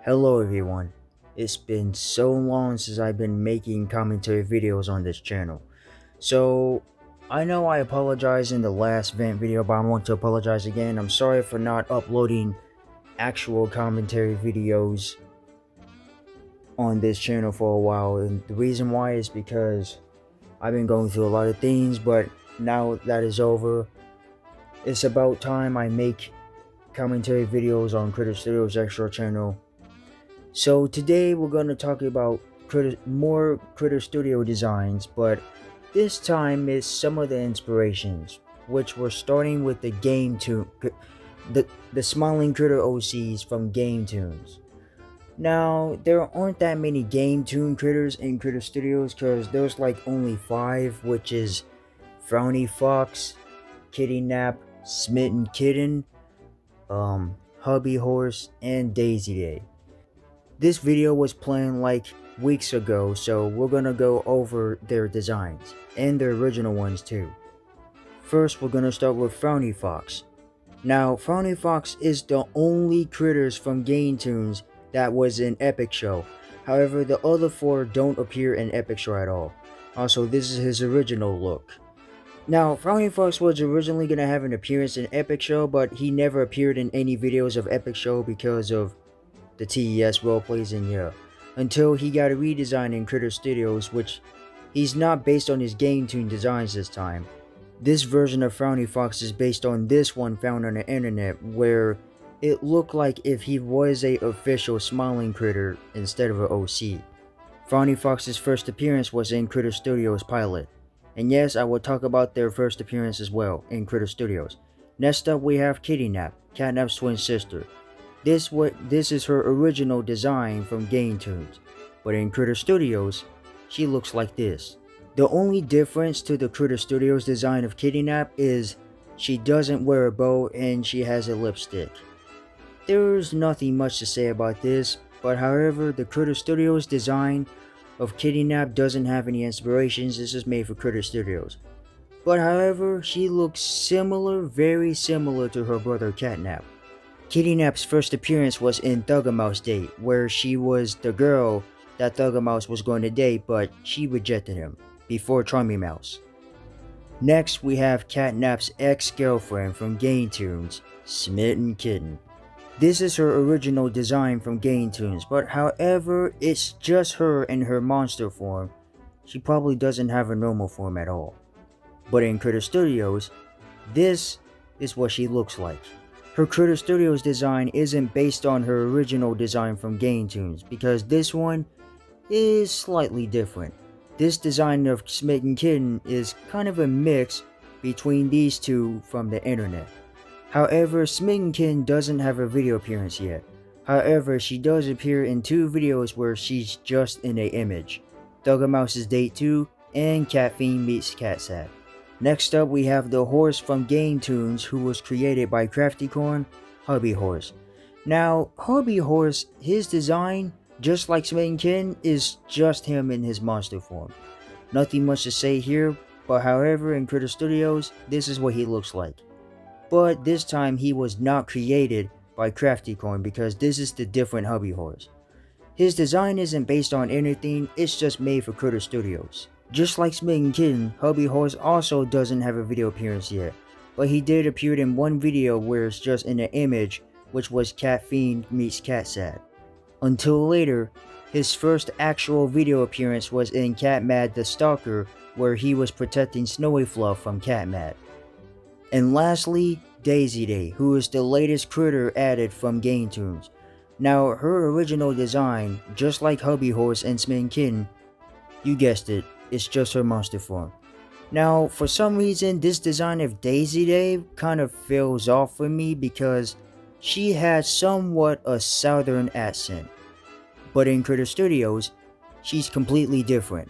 Hello everyone, it's been so long since I've been making commentary videos on this channel. So, I know I apologized in the last vent video, but I want to apologize again. I'm sorry for not uploading actual commentary videos on this channel for a while, and the reason why is because I've been going through a lot of things, but now that is over, it's about time I make commentary videos on CritterStudios extra channel. So today we're going to talk about more Critter Studio designs, but this time is some of the inspirations, which we're starting with the the Smiling Critter OCs from GameToons. Now, there aren't that many GameToon critters in Critter Studios because there's like only 5, which is Frowny Fox, Kitty Nap, Smitten Kitten, Hubby Horse, and Daisyday. This video was planned like weeks ago, so we're gonna go over their designs, and their original ones too. First, we're gonna start with Frowny Fox. Now, Frowny Fox is the only critters from GameToons that was in Epic Show. However, the other 4 don't appear in Epic Show at all. Also, this is his original look. Now, Frowny Fox was originally gonna have an appearance in Epic Show, but he never appeared in any videos of Epic Show because of the TES roleplays in here, until he got a redesign in CritterStudios, which he's not based on his GameToon designs this time. This version of Frowny Fox is based on this one found on the internet, where it looked like if he was a official smiling critter instead of an OC. Frowny Fox's first appearance was in CritterStudios pilot, and yes, I will talk about their first appearance as well in CritterStudios. Next up we have Kitty Nap, Catnap's twin sister. This is her original design from GameToons, but in CritterStudios, she looks like this. The only difference to the CritterStudios design of Kitty Nap is she doesn't wear a bow and she has a lipstick. There's nothing much to say about this, but however, the CritterStudios design of Kitty Nap doesn't have any inspirations. This is made for CritterStudios. But however, she looks similar, very similar to her brother Catnap. Kitty Nap's first appearance was in Thuggermouse Date, where she was the girl that Thuggermouse was going to date, but she rejected him, before Charmy Mouse. Next, we have Catnap's ex-girlfriend from GameToons, Smitten Kitten. This is her original design from GameToons, but however, it's just her in her monster form. She probably doesn't have a normal form at all. But in CritterStudios, this is what she looks like. Her CritterStudios design isn't based on her original design from GameToons, because this one is slightly different. This design of Smitten Kitten is kind of a mix between these two from the internet. However, Smitten Kitten doesn't have a video appearance yet. However, she does appear in 2 videos where she's just in an image. Thuggermouse's Date 2 and Cat Fiend Meets Catsat. Next up, we have the horse from GameToons, who was created by Craftycorn, Hubby Horse. Now, Hubby Horse, his design, just like Smitten Kitten, is just him in his monster form. Nothing much to say here, but however, in CritterStudios, this is what he looks like. But this time, he was not created by Craftycorn because this is the different Hubby Horse. His design isn't based on anything, it's just made for CritterStudios. Just like Smitten Kitten, Hubby Horse also doesn't have a video appearance yet, but he did appear in 1 video where it's just in an image, which was Cat Fiend Meets Catsat. Until later, his first actual video appearance was in Cat Mad the Stalker, where he was protecting Snowy Fluff from Cat Mad. And lastly, Daisyday, who is the latest critter added from GameToons. Now, her original design, just like Hubby Horse and Smitten Kitten, you guessed it, it's just her monster form. Now, for some reason, this design of Daisyday kind of feels off for me because she has somewhat a southern accent. But in CritterStudios, she's completely different.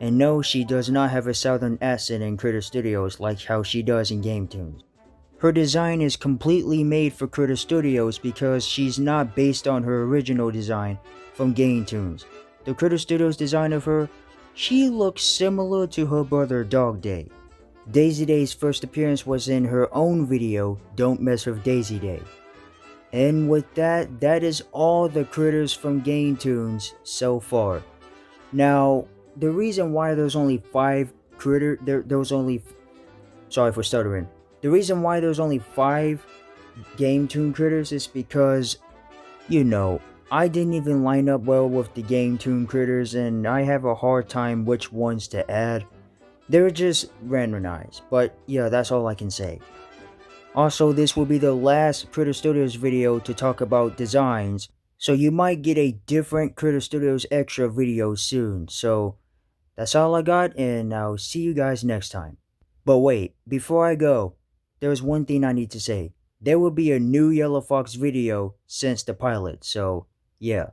And no, she does not have a southern accent in CritterStudios like how she does in GameToons. Her design is completely made for CritterStudios because she's not based on her original design from GameToons. The CritterStudios design of her, she looks similar to her brother Dog Day. Daisyday's first appearance was in her own video, Don't Mess with Daisyday. And with that, that is all the critters from GameToons so far. Now, the reason why there's only 5 there was only, sorry for stuttering. The reason why there's only 5 GameToon critters is because, you know, I didn't even line up well with the GameToon critters and I have a hard time which ones to add. They're just randomized, but yeah, that's all I can say. Also, this will be the last CritterStudios video to talk about designs, so you might get a different CritterStudios extra video soon. So that's all I got, and I'll see you guys next time. But wait, before I go, there's one thing I need to say. There will be a new Yellow Fox video since the pilot, so yeah.